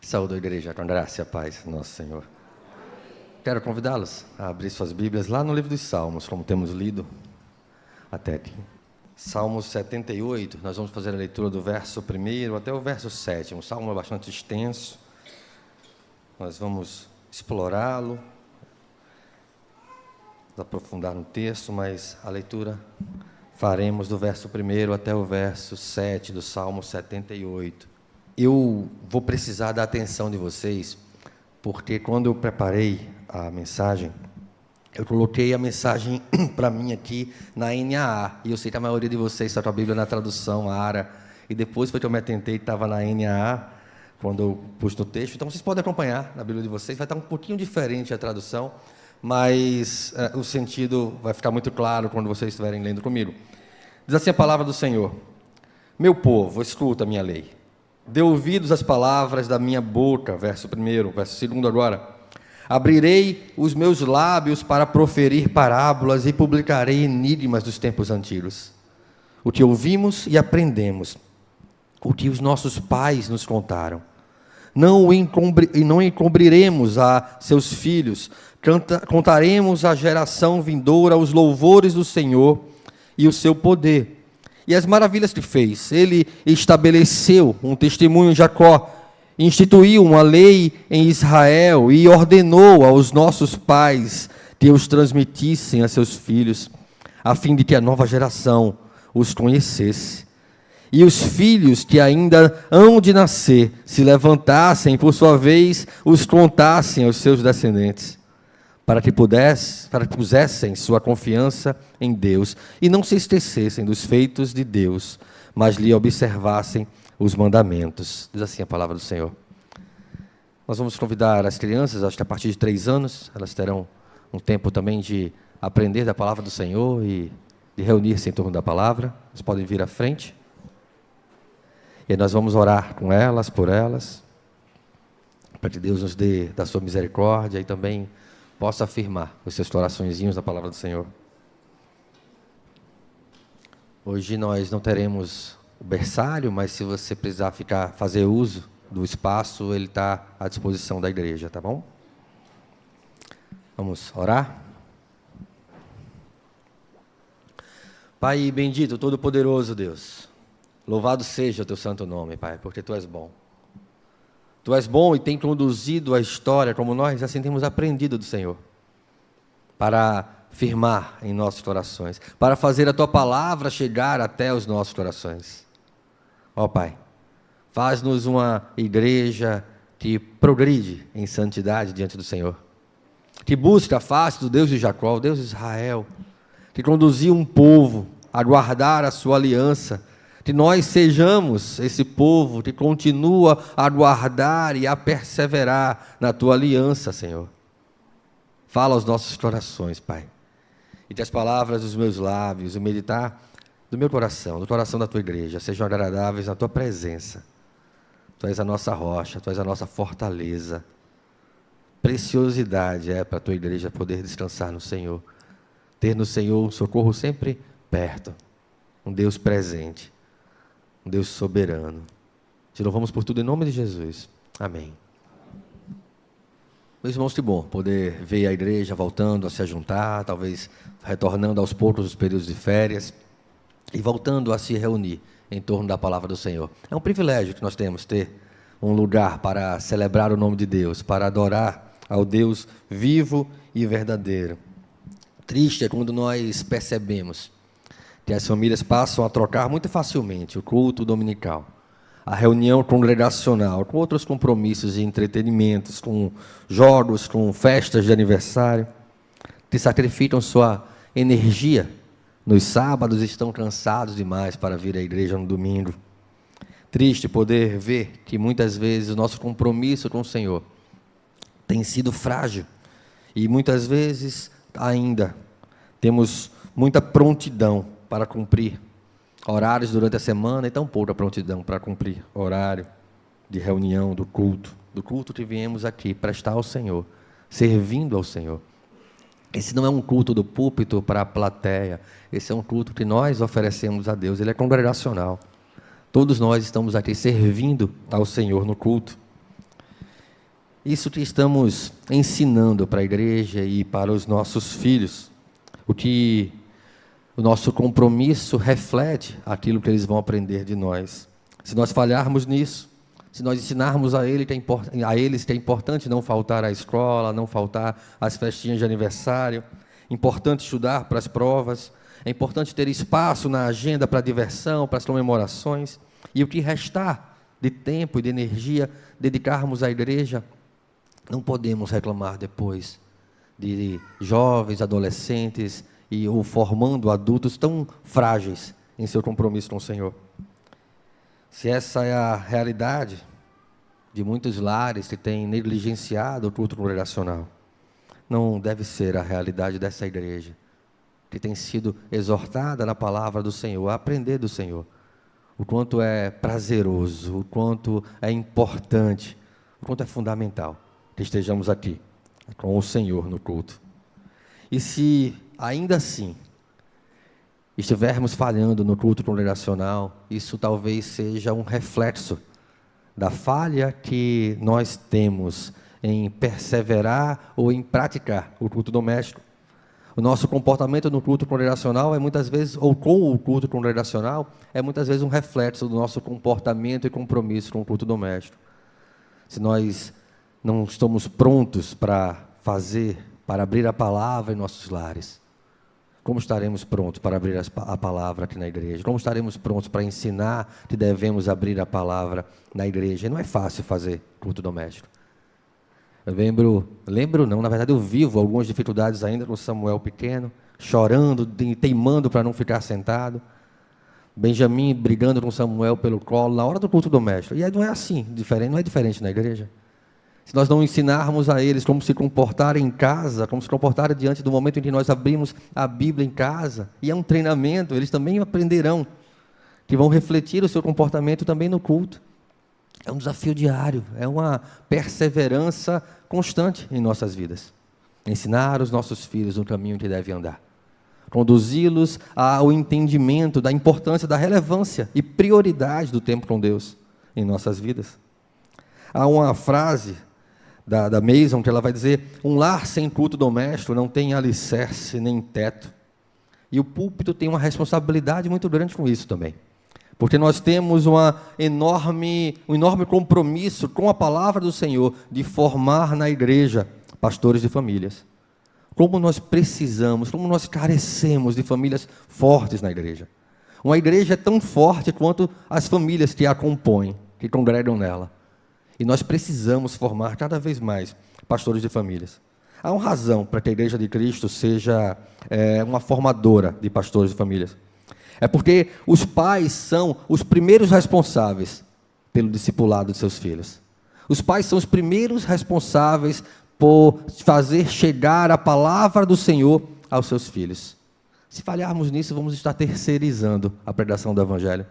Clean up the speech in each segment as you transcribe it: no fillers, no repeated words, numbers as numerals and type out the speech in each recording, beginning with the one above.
Saúde a igreja, com a graça e a paz, nosso Senhor. Quero convidá-los a abrir suas Bíblias lá no livro dos Salmos, como temos lido até aqui. Salmos 78, nós vamos fazer a leitura do verso 1 até o verso 7. Um salmo bastante extenso. Nós vamos explorá-lo, aprofundar no texto, mas a leitura faremos do verso 1 até o verso 7 do Salmo 78. Eu vou precisar da atenção de vocês, porque quando eu preparei a mensagem, eu coloquei a mensagem para mim aqui na NAA, e eu sei que a maioria de vocês está com a Bíblia na tradução ARA, e depois foi que eu me atentei que estava na NAA, quando eu pus no texto. Então vocês podem acompanhar na Bíblia de vocês, vai estar um pouquinho diferente a tradução, mas o sentido vai ficar muito claro quando vocês estiverem lendo comigo. Diz assim a palavra do Senhor: meu povo, escuta a minha lei. Dê ouvidos às palavras da minha boca, verso 1, verso 2 agora. Abrirei os meus lábios para proferir parábolas e publicarei enigmas dos tempos antigos. O que ouvimos e aprendemos, o que os nossos pais nos contaram. Não encobriremos a seus filhos, contaremos à geração vindoura os louvores do Senhor e o seu poder. E as maravilhas que fez. Ele estabeleceu um testemunho em Jacó, instituiu uma lei em Israel e ordenou aos nossos pais que os transmitissem a seus filhos, a fim de que a nova geração os conhecesse. E os filhos que ainda hão de nascer se levantassem, por sua vez, os contassem aos seus descendentes, para que pusessem sua confiança em Deus e não se esquecessem dos feitos de Deus, mas lhe observassem os mandamentos. Diz assim a palavra do Senhor. Nós vamos convidar as crianças, acho que a partir de 3 anos, elas terão um tempo também de aprender da palavra do Senhor e de reunir-se em torno da palavra. Elas podem vir à frente. E nós vamos orar com elas, por elas, para que Deus nos dê da sua misericórdia e também possa afirmar os seus coraçõezinhos da palavra do Senhor. Hoje nós não teremos o berçário, mas se você precisar fazer uso do espaço, ele está à disposição da igreja, tá bom? Vamos orar? Pai bendito, todo-poderoso Deus, louvado seja o teu santo nome, Pai, porque tu és bom. Tu és bom e tem conduzido a história, como nós assim temos aprendido do Senhor, para firmar em nossos corações, para fazer a Tua palavra chegar até os nossos corações. Ó Pai, faz-nos uma igreja que progride em santidade diante do Senhor, que busca a face do Deus de Jacó, o Deus de Israel, que conduziu um povo a guardar a sua aliança, que nós sejamos esse povo que continua a guardar e a perseverar na Tua aliança, Senhor. Fala aos nossos corações, Pai, e que as palavras dos meus lábios, o meditar do meu coração, do coração da Tua igreja, sejam agradáveis na Tua presença. Tu és a nossa rocha, Tu és a nossa fortaleza. Preciosidade é para a Tua igreja poder descansar no Senhor, ter no Senhor um socorro sempre perto, um Deus presente, um Deus soberano. Te louvamos por tudo em nome de Jesus. Amém. Meus irmãos, que bom poder ver a igreja voltando a se ajuntar, talvez retornando aos poucos os períodos de férias e voltando a se reunir em torno da palavra do Senhor. É um privilégio que nós temos, ter um lugar para celebrar o nome de Deus, para adorar ao Deus vivo e verdadeiro. Triste é quando nós percebemos que as famílias passam a trocar muito facilmente o culto dominical, a reunião congregacional, com outros compromissos e entretenimentos, com jogos, com festas de aniversário, que sacrificam sua energia nos sábados e estão cansados demais para vir à igreja no domingo. Triste poder ver que muitas vezes o nosso compromisso com o Senhor tem sido frágil e muitas vezes ainda temos muita prontidão para cumprir horários durante a semana e tão pouca prontidão para cumprir horário de reunião do culto que viemos aqui prestar ao Senhor, servindo ao Senhor. Esse não é um culto do púlpito para a plateia, esse é um culto que nós oferecemos a Deus, ele é congregacional. Todos nós estamos aqui servindo ao Senhor no culto. isso que estamos ensinando para a igreja e para os nossos filhos, o que o nosso compromisso reflete aquilo que eles vão aprender de nós. Se nós falharmos nisso, se nós ensinarmos a eles que é importante não faltar à escola, não faltar às festinhas de aniversário, importante estudar para as provas, é importante ter espaço na agenda para a diversão, para as comemorações, e o que restar de tempo e de energia dedicarmos à igreja, não podemos reclamar depois de jovens, adolescentes ou formando adultos tão frágeis em seu compromisso com o Senhor. Se essa é a realidade de muitos lares que têm negligenciado o culto congregacional, não deve ser a realidade dessa igreja, que tem sido exortada na palavra do Senhor, a aprender do Senhor, o quanto é prazeroso, o quanto é importante, o quanto é fundamental que estejamos aqui com o Senhor no culto. E se ainda assim estivermos falhando no culto congregacional, isso talvez seja um reflexo da falha que nós temos em perseverar ou em praticar o culto doméstico. O nosso comportamento no culto congregacional é muitas vezes, ou com o culto congregacional, é muitas vezes um reflexo do nosso comportamento e compromisso com o culto doméstico. Se nós não estamos prontos para abrir a palavra em nossos lares, como estaremos prontos para abrir a palavra aqui na igreja? Como estaremos prontos para ensinar que devemos abrir a palavra na igreja? E não é fácil fazer culto doméstico. Eu na verdade eu vivo algumas dificuldades ainda com Samuel pequeno, chorando, teimando para não ficar sentado. Benjamim brigando com Samuel pelo colo na hora do culto doméstico. E aí não é assim, não é diferente na igreja. Se nós não ensinarmos a eles como se comportarem em casa, como se comportarem diante do momento em que nós abrimos a Bíblia em casa, e é um treinamento, eles também aprenderão, que vão refletir o seu comportamento também no culto. É um desafio diário, é uma perseverança constante em nossas vidas. Ensinar os nossos filhos no caminho que devem andar. Conduzi-los ao entendimento da importância, da relevância e prioridade do tempo com Deus em nossas vidas. Há uma frase da Mason, que ela vai dizer: um lar sem culto doméstico não tem alicerce nem teto. E o púlpito tem uma responsabilidade muito grande com isso também. Porque nós temos um enorme compromisso com a palavra do Senhor de formar na igreja pastores de famílias. Como nós precisamos, como nós carecemos de famílias fortes na igreja. Uma igreja é tão forte quanto as famílias que a compõem, que congregam nela. E nós precisamos formar cada vez mais pastores de famílias. Há uma razão para que a Igreja de Cristo seja uma formadora de pastores de famílias. É porque os pais são os primeiros responsáveis pelo discipulado de seus filhos. Os pais são os primeiros responsáveis por fazer chegar a palavra do Senhor aos seus filhos. Se falharmos nisso, vamos estar terceirizando a pregação do Evangelho.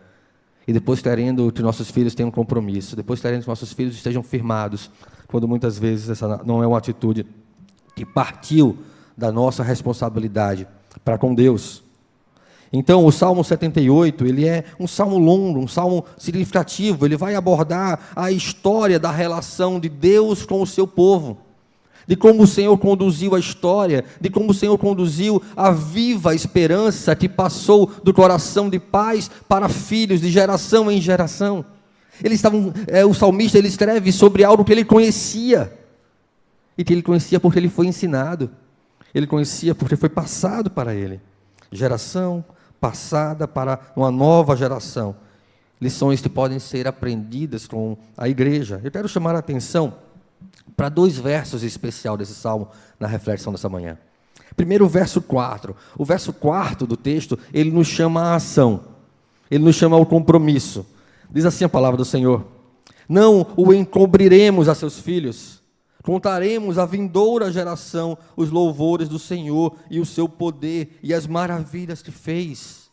E depois querendo que nossos filhos tenham compromisso, depois querendo que nossos filhos estejam firmados, quando muitas vezes essa não é uma atitude que partiu da nossa responsabilidade para com Deus. Então, o Salmo 78, ele é um salmo longo, um salmo significativo, ele vai abordar a história da relação de Deus com o seu povo, de como o Senhor conduziu a história, de como o Senhor conduziu a viva esperança que passou do coração de pais para filhos, de geração em geração. O salmista ele escreve sobre algo que ele conhecia, e que ele conhecia porque ele foi ensinado, ele conhecia porque foi passado para ele, geração passada para uma nova geração, lições que podem ser aprendidas com a igreja. Eu quero chamar a atenção para 2 versos especiais desse salmo na reflexão dessa manhã. Primeiro, o verso 4. O verso 4 do texto, ele nos chama à ação. Ele nos chama ao compromisso. Diz assim a palavra do Senhor: não o encobriremos a seus filhos, contaremos à vindoura geração os louvores do Senhor e o seu poder e as maravilhas que fez.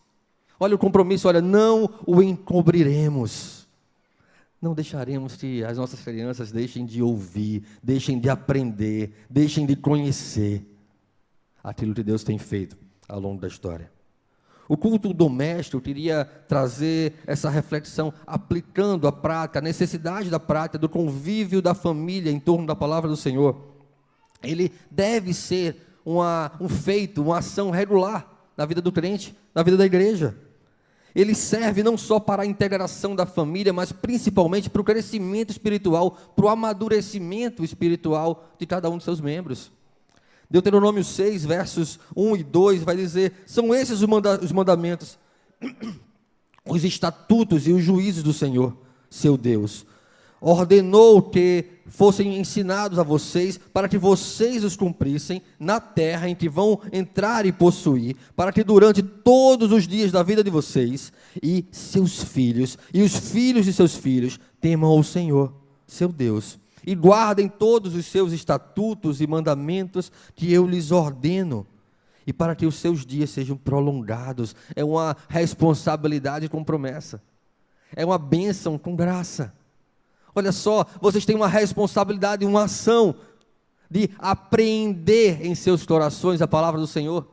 Olha o compromisso, olha, não o encobriremos. Não deixaremos que as nossas crianças deixem de ouvir, deixem de aprender, deixem de conhecer aquilo que Deus tem feito ao longo da história. O culto doméstico queria trazer essa reflexão, aplicando a prática, a necessidade da prática, do convívio da família em torno da palavra do Senhor. Ele deve ser um feito, uma ação regular na vida do crente, na vida da igreja. Ele serve não só para a integração da família, mas principalmente para o crescimento espiritual, para o amadurecimento espiritual de cada um de seus membros. Deuteronômio 6, versos 1 e 2, vai dizer: são esses os mandamentos, os estatutos e os juízos do Senhor, seu Deus. Ordenou que fossem ensinados a vocês, para que vocês os cumprissem na terra em que vão entrar e possuir, para que durante todos os dias da vida de vocês e seus filhos, e os filhos de seus filhos, temam ao Senhor, seu Deus, e guardem todos os seus estatutos e mandamentos que eu lhes ordeno, e para que os seus dias sejam prolongados. É uma responsabilidade com promessa, é uma bênção com graça. Olha só, vocês têm uma responsabilidade, uma ação de apreender em seus corações a palavra do Senhor,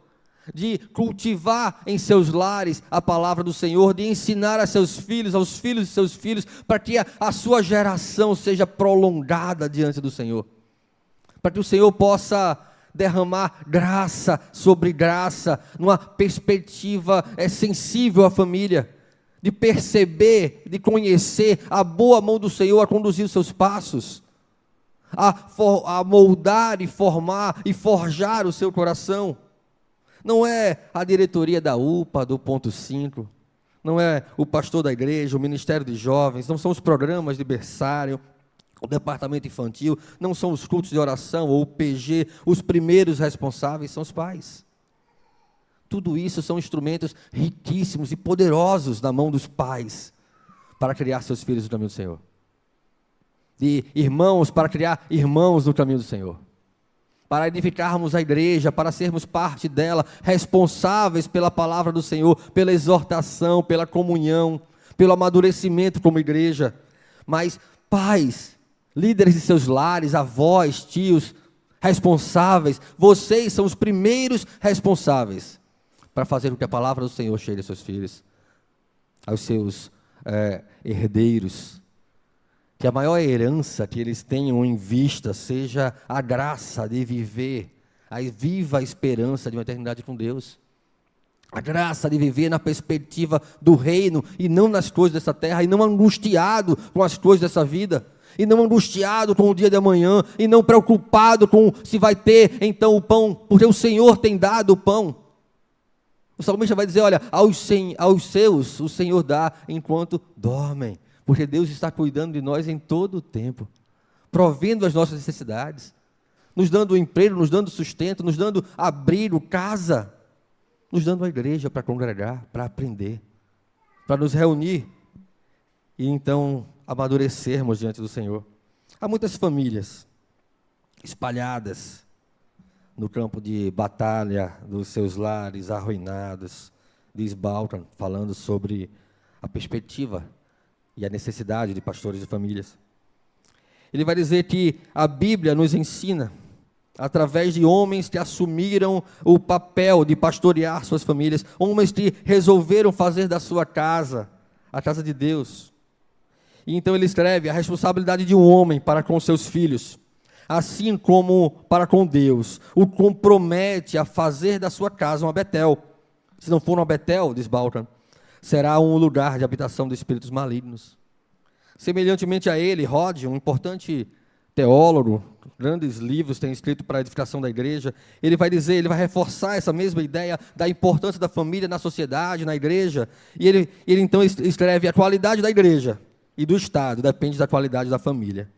de cultivar em seus lares a palavra do Senhor, de ensinar a seus filhos, aos filhos de seus filhos, para que a sua geração seja prolongada diante do Senhor, para que o Senhor possa derramar graça sobre graça, numa perspectiva sensível à família, de perceber, de conhecer a boa mão do Senhor a conduzir os seus passos, a moldar e formar e forjar o seu coração. Não é a diretoria da UPA, do ponto 5, não é o pastor da igreja, o ministério de jovens, não são os programas de berçário, o departamento infantil, não são os cultos de oração ou o PG, os primeiros responsáveis são os pais. Tudo isso são instrumentos riquíssimos e poderosos na mão dos pais para criar seus filhos no caminho do Senhor. De irmãos para criar irmãos no caminho do Senhor. Para edificarmos a igreja, para sermos parte dela, responsáveis pela palavra do Senhor, pela exortação, pela comunhão, pelo amadurecimento como igreja. Mas pais, líderes de seus lares, avós, tios, responsáveis, vocês são os primeiros responsáveis para fazer com que a palavra do Senhor chegue aos seus filhos, aos seus herdeiros. Que a maior herança que eles tenham em vista seja a graça de viver a viva esperança de uma eternidade com Deus. A graça de viver na perspectiva do reino e não nas coisas dessa terra, e não angustiado com as coisas dessa vida, e não angustiado com o dia de amanhã, e não preocupado com se vai ter então o pão, porque o Senhor tem dado o pão. O salmista vai dizer: olha, aos seus o Senhor dá enquanto dormem, porque Deus está cuidando de nós em todo o tempo, provendo as nossas necessidades, nos dando emprego, nos dando sustento, nos dando abrigo, casa, nos dando a igreja para congregar, para aprender, para nos reunir e então amadurecermos diante do Senhor. Há muitas famílias espalhadas no campo de batalha dos seus lares arruinados, diz Balkan, falando sobre a perspectiva e a necessidade de pastores de famílias. Ele vai dizer que a Bíblia nos ensina, através de homens que assumiram o papel de pastorear suas famílias, homens que resolveram fazer da sua casa a casa de Deus. E então ele escreve: a responsabilidade de um homem para com seus filhos, assim como para com Deus, o compromete a fazer da sua casa uma Betel. Se não for uma Betel, diz Balkan, será um lugar de habitação de espíritos malignos. Semelhantemente a ele, Rod, um importante teólogo, grandes livros tem escrito para a edificação da igreja, ele vai dizer, ele vai reforçar essa mesma ideia da importância da família na sociedade, na igreja, e ele então escreve: a qualidade da igreja e do Estado depende da qualidade da família.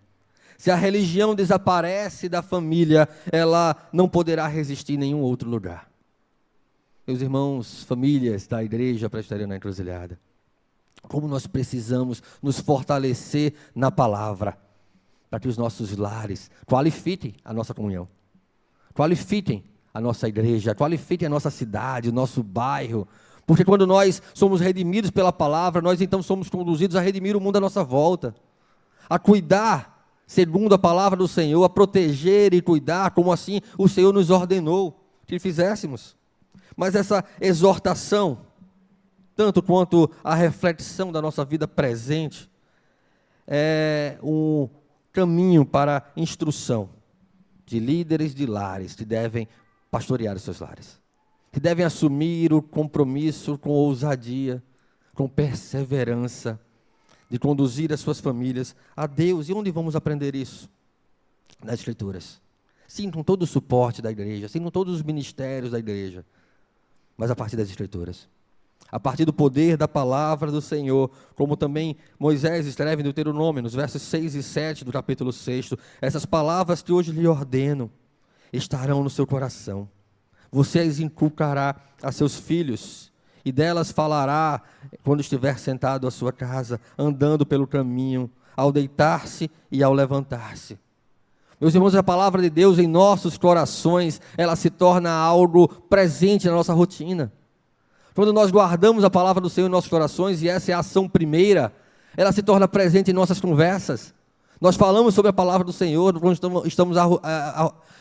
Se a religião desaparece da família, ela não poderá resistir em nenhum outro lugar. Meus irmãos, famílias da igreja presbiteriana Encruzilhada, como nós precisamos nos fortalecer na palavra, para que os nossos lares qualifiquem a nossa comunhão, qualifiquem a nossa igreja, qualifiquem a nossa cidade, o nosso bairro, porque quando nós somos redimidos pela palavra, nós então somos conduzidos a redimir o mundo à nossa volta, a cuidar segundo a palavra do Senhor, a proteger e cuidar, como assim o Senhor nos ordenou que fizéssemos. Mas essa exortação tanto quanto a reflexão da nossa vida presente, é um caminho para instrução de líderes de lares que devem pastorear os seus lares, que devem assumir o compromisso com ousadia, com perseverança, de conduzir as suas famílias a Deus. E onde vamos aprender isso? Nas Escrituras. Sim, com todo o suporte da igreja, sim, com todos os ministérios da igreja, mas a partir das Escrituras. A partir do poder da palavra do Senhor, como também Moisés escreve no Deuteronômio, nos versos 6 e 7 do capítulo 6, essas palavras que hoje lhe ordeno estarão no seu coração. Você as inculcará a seus filhos, e delas falará quando estiver sentado à sua casa, andando pelo caminho, ao deitar-se e ao levantar-se. Meus irmãos, a palavra de Deus em nossos corações, ela se torna algo presente na nossa rotina. Quando nós guardamos a palavra do Senhor em nossos corações, e essa é a ação primeira, ela se torna presente em nossas conversas. Nós falamos sobre a palavra do Senhor quando estamos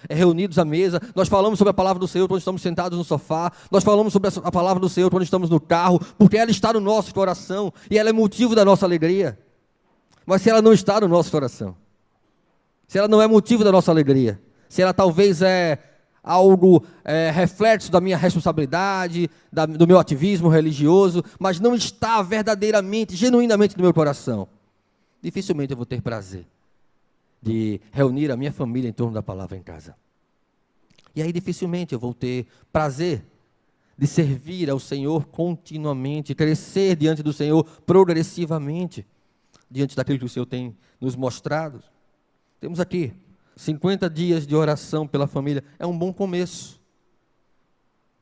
reunidos à mesa, nós falamos sobre a palavra do Senhor quando estamos sentados no sofá, nós falamos sobre a palavra do Senhor quando estamos no carro, porque ela está no nosso coração, e ela é motivo da nossa alegria. Mas se ela não está no nosso coração, se ela não é motivo da nossa alegria, se ela talvez é algo reflexo da minha responsabilidade, do meu ativismo religioso, mas não está verdadeiramente, genuinamente no meu coração, dificilmente eu vou ter prazer de reunir a minha família em torno da palavra em casa. E aí dificilmente eu vou ter prazer de servir ao Senhor continuamente, crescer diante do Senhor progressivamente, diante daquilo que o Senhor tem nos mostrado. Temos aqui 50 dias de oração pela família, é um bom começo.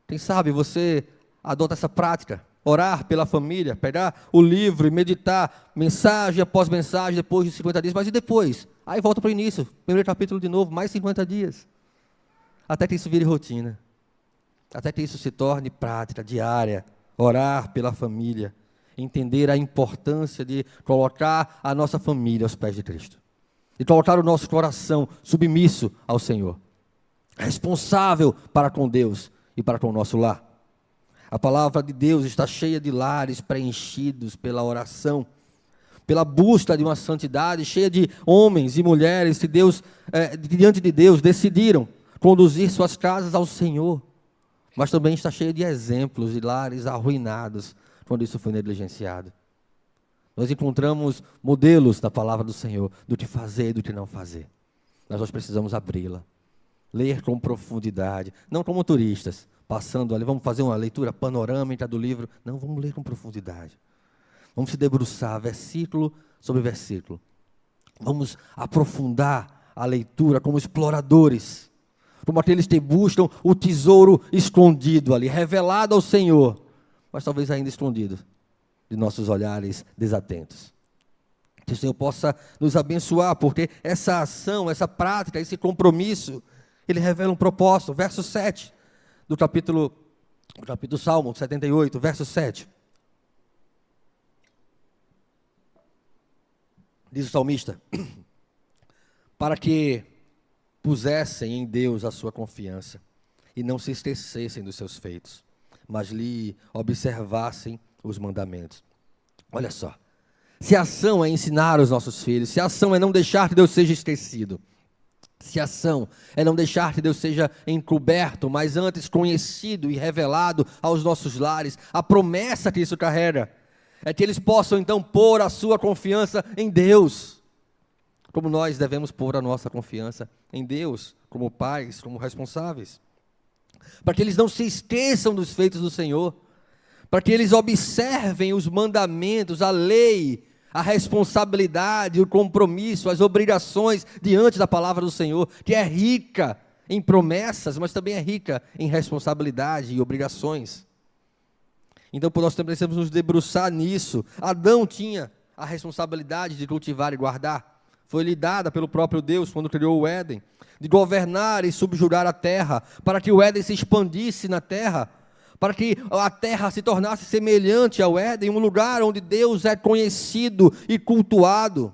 Quem sabe você adota essa prática, orar pela família, pegar o livro e meditar, mensagem após mensagem, depois de 50 dias, mas e depois? Aí volta para o início, primeiro capítulo de novo, mais 50 dias. Até que isso vire rotina, até que isso se torne prática diária, orar pela família, entender a importância de colocar a nossa família aos pés de Cristo, e colocar o nosso coração submisso ao Senhor, responsável para com Deus e para com o nosso lar. A palavra de Deus está cheia de lares preenchidos pela oração, pela busca de uma santidade, cheia de homens e mulheres que diante de Deus, decidiram conduzir suas casas ao Senhor, mas também está cheia de exemplos de lares arruinados, quando isso foi negligenciado. Nós encontramos modelos da palavra do Senhor, do que fazer e do que não fazer. Nós precisamos abri-la, ler com profundidade, não como turistas, passando ali, vamos fazer uma leitura panorâmica do livro. Não, vamos ler com profundidade. Vamos se debruçar, versículo sobre versículo. Vamos aprofundar a leitura como exploradores, como aqueles que buscam o tesouro escondido ali, revelado ao Senhor, mas talvez ainda escondido de nossos olhares desatentos. Que o Senhor possa nos abençoar, porque essa ação, essa prática, esse compromisso, ele revela um propósito. Verso 7 do capítulo Salmo 78, verso 7. Diz o salmista: para que pusessem em Deus a sua confiança, e não se esquecessem dos seus feitos, mas lhe observassem os mandamentos. Olha só, se a ação é ensinar os nossos filhos, se a ação é não deixar que Deus seja esquecido, se a ação é não deixar que Deus seja encoberto, mas antes conhecido e revelado aos nossos lares, a promessa que isso carrega é que eles possam então pôr a sua confiança em Deus, como nós devemos pôr a nossa confiança em Deus, como pais, como responsáveis, para que eles não se esqueçam dos feitos do Senhor, para que eles observem os mandamentos, a lei, a responsabilidade, o compromisso, as obrigações diante da palavra do Senhor, que é rica em promessas, mas também é rica em responsabilidade e obrigações. Então, nós também precisamos nos debruçar nisso. Adão tinha a responsabilidade de cultivar e guardar, foi-lhe dada pelo próprio Deus quando criou o Éden, de governar e subjugar a terra, para que o Éden se expandisse na terra, para que a terra se tornasse semelhante ao Éden, um lugar onde Deus é conhecido e cultuado.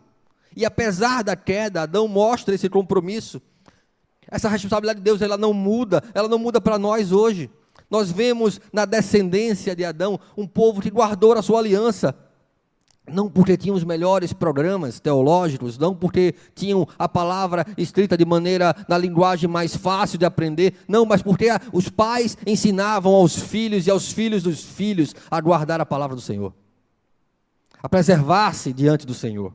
E apesar da queda, Adão mostra esse compromisso. Essa responsabilidade de Deus, ela não muda para nós hoje. Nós vemos na descendência de Adão um povo que guardou a sua aliança, não porque tinham os melhores programas teológicos, não porque tinham a palavra escrita de maneira, na linguagem mais fácil de aprender, não, mas porque os pais ensinavam aos filhos e aos filhos dos filhos a guardar a palavra do Senhor, a preservar-se diante do Senhor.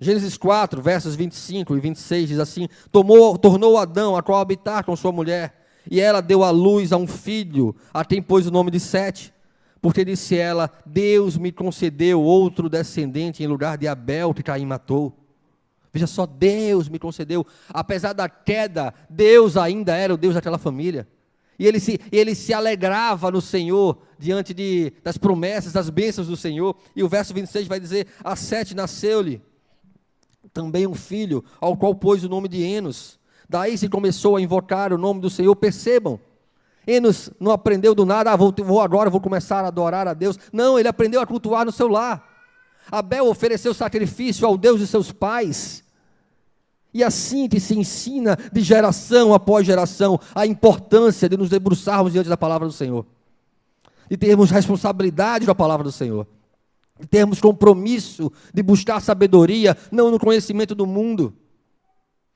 Gênesis 4, versos 25 e 26 diz assim: tornou Adão a coabitar com sua mulher, e ela deu à luz a um filho, a quem pôs o nome de Sete, porque disse ela: Deus me concedeu outro descendente em lugar de Abel, que Caim matou. Veja só, Deus me concedeu. Apesar da queda, Deus ainda era o Deus daquela família. E ele se alegrava no Senhor, diante das promessas, das bênçãos do Senhor. E o verso 26 vai dizer: a Sete nasceu-lhe também um filho, ao qual pôs o nome de Enos. Daí se começou a invocar o nome do Senhor. Percebam, Enos não aprendeu do nada: vou começar a adorar a Deus. Não, ele aprendeu a cultuar no seu lar. Abel ofereceu sacrifício ao Deus de seus pais. E assim que se ensina de geração após geração a importância de nos debruçarmos diante da palavra do Senhor, de termos responsabilidade com a palavra do Senhor, de termos compromisso de buscar sabedoria, não no conhecimento do mundo,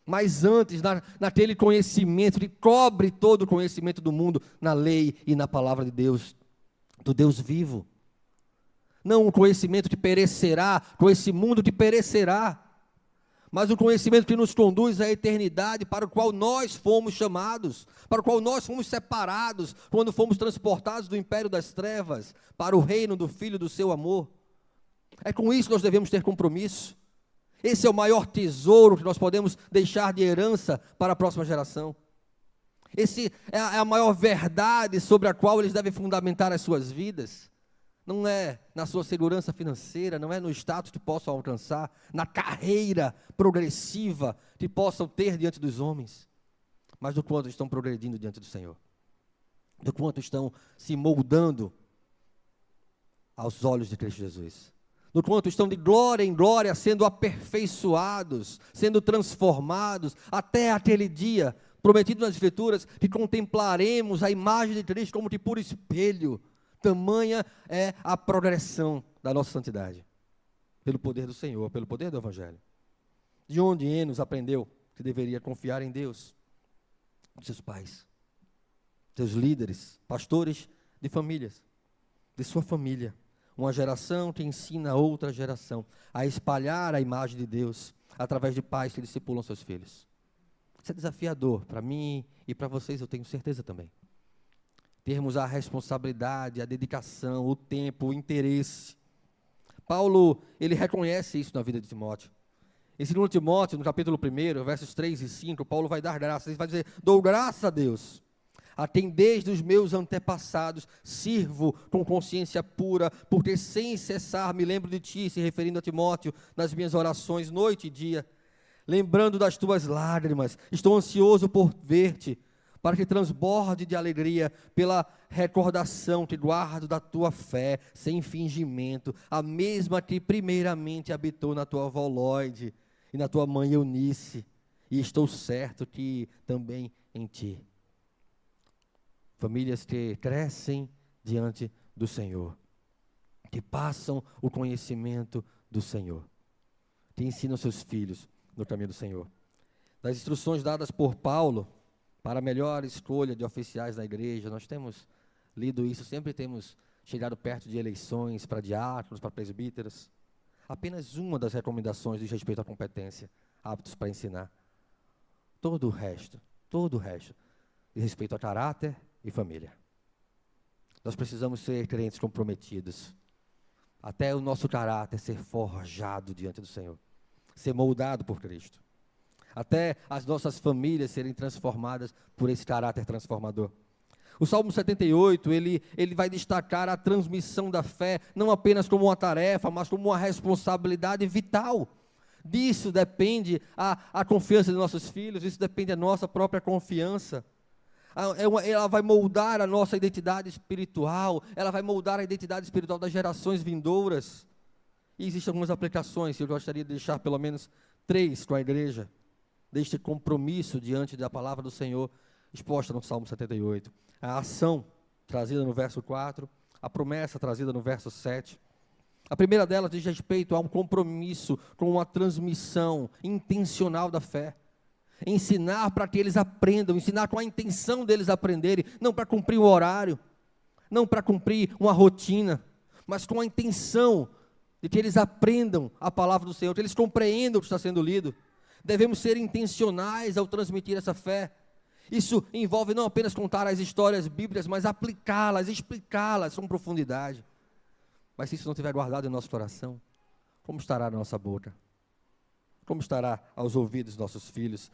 mas antes naquele conhecimento que cobre todo o conhecimento do mundo, na lei e na palavra de Deus, do Deus vivo. Não um conhecimento que perecerá, com esse mundo que perecerá, mas um conhecimento que nos conduz à eternidade, para o qual nós fomos chamados, para o qual nós fomos separados, quando fomos transportados do império das trevas, para o reino do Filho do seu amor. É com isso que nós devemos ter compromisso. Esse é o maior tesouro que nós podemos deixar de herança para a próxima geração. Esse é a maior verdade sobre a qual eles devem fundamentar as suas vidas. Não é na sua segurança financeira, não é no status que possam alcançar, na carreira progressiva que possam ter diante dos homens, mas do quanto estão progredindo diante do Senhor, do quanto estão se moldando aos olhos de Cristo Jesus, do quanto estão de glória em glória sendo aperfeiçoados, sendo transformados, até aquele dia prometido nas Escrituras, que contemplaremos a imagem de Cristo como que por espelho. Tamanha é a progressão da nossa santidade, pelo poder do Senhor, pelo poder do Evangelho. De onde Enos aprendeu que deveria confiar em Deus? De seus pais, seus líderes, pastores de famílias, de sua família. Uma geração que ensina a outra geração a espalhar a imagem de Deus, através de pais que discipulam seus filhos. Isso é desafiador para mim e para vocês, eu tenho certeza também. Termos a responsabilidade, a dedicação, o tempo, o interesse. Paulo, ele reconhece isso na vida de Timóteo. Em 2 Timóteo, no capítulo 1, versos 3 e 5, Paulo vai dar graça. Ele vai dizer: dou graça a Deus, a quem desde os meus antepassados sirvo com consciência pura, porque sem cessar me lembro de ti, se referindo a Timóteo, nas minhas orações, noite e dia, lembrando das tuas lágrimas. Estou ansioso por ver-te, para que transborde de alegria pela recordação que guardo da tua fé, sem fingimento, a mesma que primeiramente habitou na tua avó Lóide e na tua mãe Eunice, e estou certo que também em ti. Famílias que crescem diante do Senhor, que passam o conhecimento do Senhor, que ensinam seus filhos no caminho do Senhor. Das instruções dadas por Paulo para a melhor escolha de oficiais da igreja, nós temos lido isso, sempre temos chegado perto de eleições para diáconos, para presbíteros. Apenas uma das recomendações diz respeito à competência, aptos para ensinar. Todo o resto diz respeito a caráter e família. Nós precisamos ser crentes comprometidos, até o nosso caráter ser forjado diante do Senhor, ser moldado por Cristo. Até as nossas famílias serem transformadas por esse caráter transformador. O Salmo 78, ele vai destacar a transmissão da fé, não apenas como uma tarefa, mas como uma responsabilidade vital. Disso depende a confiança de nossos filhos, isso depende da nossa própria confiança. Ela vai moldar a nossa identidade espiritual, ela vai moldar a identidade espiritual das gerações vindouras. E existem algumas aplicações, que eu gostaria de deixar pelo menos 3 com a igreja, deste compromisso diante da palavra do Senhor, exposta no Salmo 78. A ação trazida no verso 4, a promessa trazida no verso 7. A primeira delas diz respeito a um compromisso com uma transmissão intencional da fé. Ensinar para que eles aprendam, ensinar com a intenção deles aprenderem, não para cumprir um horário, não para cumprir uma rotina, mas com a intenção de que eles aprendam a palavra do Senhor, que eles compreendam o que está sendo lido. Devemos ser intencionais ao transmitir essa fé. Isso envolve não apenas contar as histórias bíblicas, mas aplicá-las, explicá-las com profundidade. Mas se isso não estiver guardado em nosso coração, como estará na nossa boca? Como estará aos ouvidos dos nossos filhos?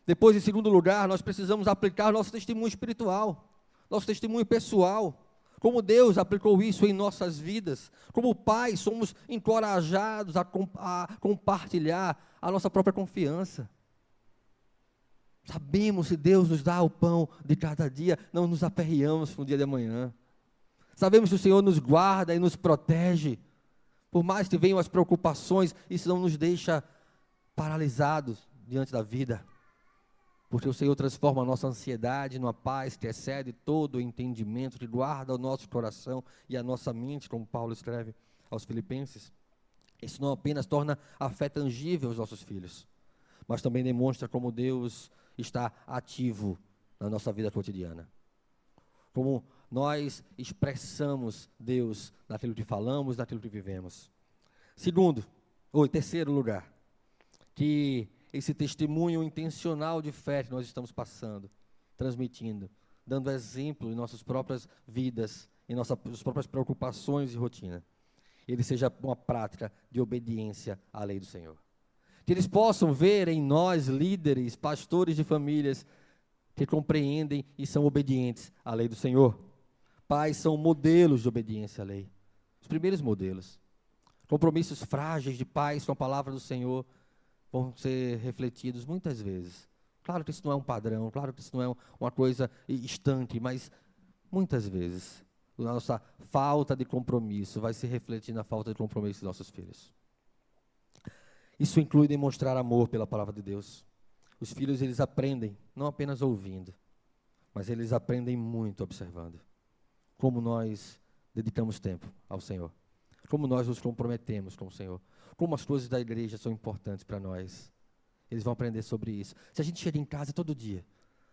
Depois, em segundo lugar, nós precisamos aplicar nosso testemunho espiritual, nosso testemunho pessoal. Como Deus aplicou isso em nossas vidas. Como pais, somos encorajados a compartilhar a nossa própria confiança. Sabemos que Deus nos dá o pão de cada dia, não nos aperreamos no dia de amanhã. Sabemos que o Senhor nos guarda e nos protege. Por mais que venham as preocupações, isso não nos deixa paralisados diante da vida. Porque o Senhor transforma a nossa ansiedade numa paz que excede todo o entendimento, que guarda o nosso coração e a nossa mente, como Paulo escreve aos Filipenses. Isso não apenas torna a fé tangível aos nossos filhos, mas também demonstra como Deus está ativo na nossa vida cotidiana. Como nós expressamos Deus naquilo que falamos, naquilo que vivemos. Terceiro lugar, que esse testemunho intencional de fé que nós estamos passando, transmitindo, dando exemplo em nossas próprias vidas, em nossas próprias preocupações e rotina, ele seja uma prática de obediência à lei do Senhor. Que eles possam ver em nós, líderes, pastores de famílias, que compreendem e são obedientes à lei do Senhor. Pais são modelos de obediência à lei. Os primeiros modelos. Compromissos frágeis de pais com a palavra do Senhor vão ser refletidos muitas vezes. Claro que isso não é um padrão, claro que isso não é uma coisa estanque, mas muitas vezes a nossa falta de compromisso vai se refletir na falta de compromisso dos nossos filhos. Isso inclui demonstrar amor pela palavra de Deus. Os filhos, eles aprendem, não apenas ouvindo, mas eles aprendem muito observando. Como nós dedicamos tempo ao Senhor. Como nós nos comprometemos com o Senhor. Como as coisas da igreja são importantes para nós. Eles vão aprender sobre isso. Se a gente chega em casa todo dia,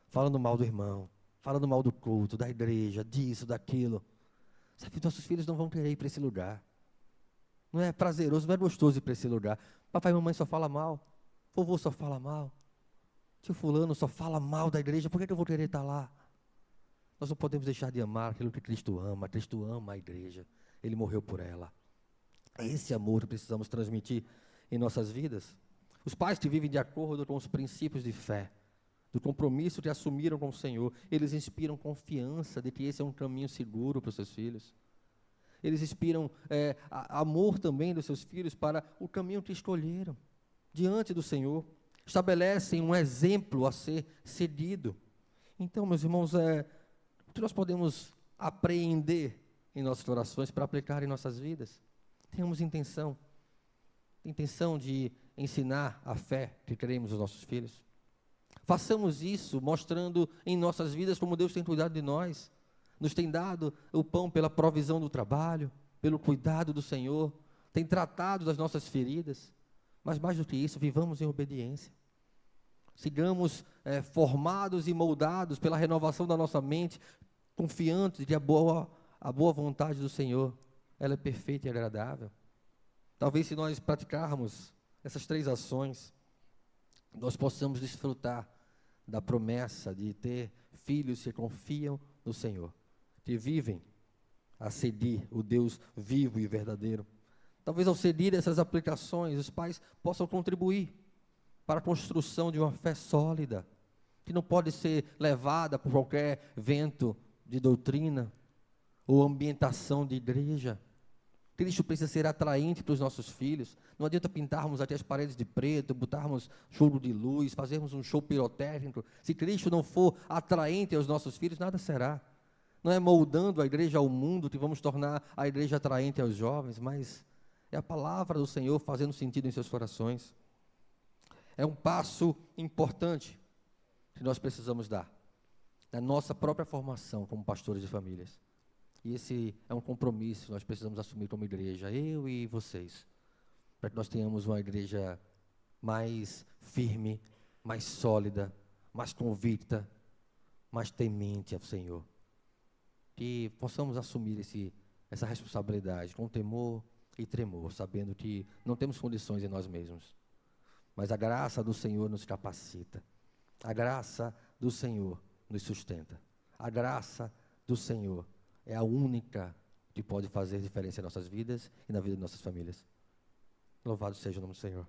falando mal do irmão, falando mal do culto, da igreja, disso, daquilo, sabe, nossos filhos não vão querer ir para esse lugar. Não é prazeroso, não é gostoso ir para esse lugar. Papai e mamãe só falam mal. Vovô só fala mal. Tio fulano só fala mal da igreja, por que eu vou querer estar lá? Nós não podemos deixar de amar aquilo que Cristo ama. Cristo ama a igreja. Ele morreu por ela. É esse amor que precisamos transmitir em nossas vidas. Os pais que vivem de acordo com os princípios de fé, do compromisso que assumiram com o Senhor, eles inspiram confiança de que esse é um caminho seguro para os seus filhos. Eles inspiram amor também dos seus filhos para o caminho que escolheram diante do Senhor. Estabelecem um exemplo a ser seguido. Então, meus irmãos, o que nós podemos apreender em nossas orações para aplicar em nossas vidas? Tenhamos intenção de ensinar a fé que queremos aos nossos filhos. Façamos isso mostrando em nossas vidas como Deus tem cuidado de nós, nos tem dado o pão pela provisão do trabalho, pelo cuidado do Senhor, tem tratado das nossas feridas, mas mais do que isso, vivamos em obediência. Sigamos formados e moldados pela renovação da nossa mente, confiantes de que a boa vontade do Senhor, ela é perfeita e agradável. Talvez se nós praticarmos essas 3 ações, nós possamos desfrutar da promessa de ter filhos que confiam no Senhor, que vivem a seguir o Deus vivo e verdadeiro. Talvez ao seguir essas aplicações, os pais possam contribuir para a construção de uma fé sólida, que não pode ser levada por qualquer vento de doutrina ou ambientação de igreja. Cristo precisa ser atraente para os nossos filhos. Não adianta pintarmos até as paredes de preto, botarmos jogo de luz, fazermos um show pirotécnico. Se Cristo não for atraente aos nossos filhos, nada será. Não é moldando a igreja ao mundo que vamos tornar a igreja atraente aos jovens, mas é a palavra do Senhor fazendo sentido em seus corações. É um passo importante que nós precisamos dar. na nossa própria formação como pastores de famílias. E esse é um compromisso que nós precisamos assumir como igreja, eu e vocês, para que nós tenhamos uma igreja mais firme, mais sólida, mais convicta, mais temente ao Senhor. Que possamos assumir essa responsabilidade com temor e tremor, sabendo que não temos condições em nós mesmos. Mas a graça do Senhor nos capacita. A graça do Senhor nos sustenta. A graça do Senhor é a única que pode fazer diferença em nossas vidas e na vida de nossas famílias. Louvado seja o nome do Senhor.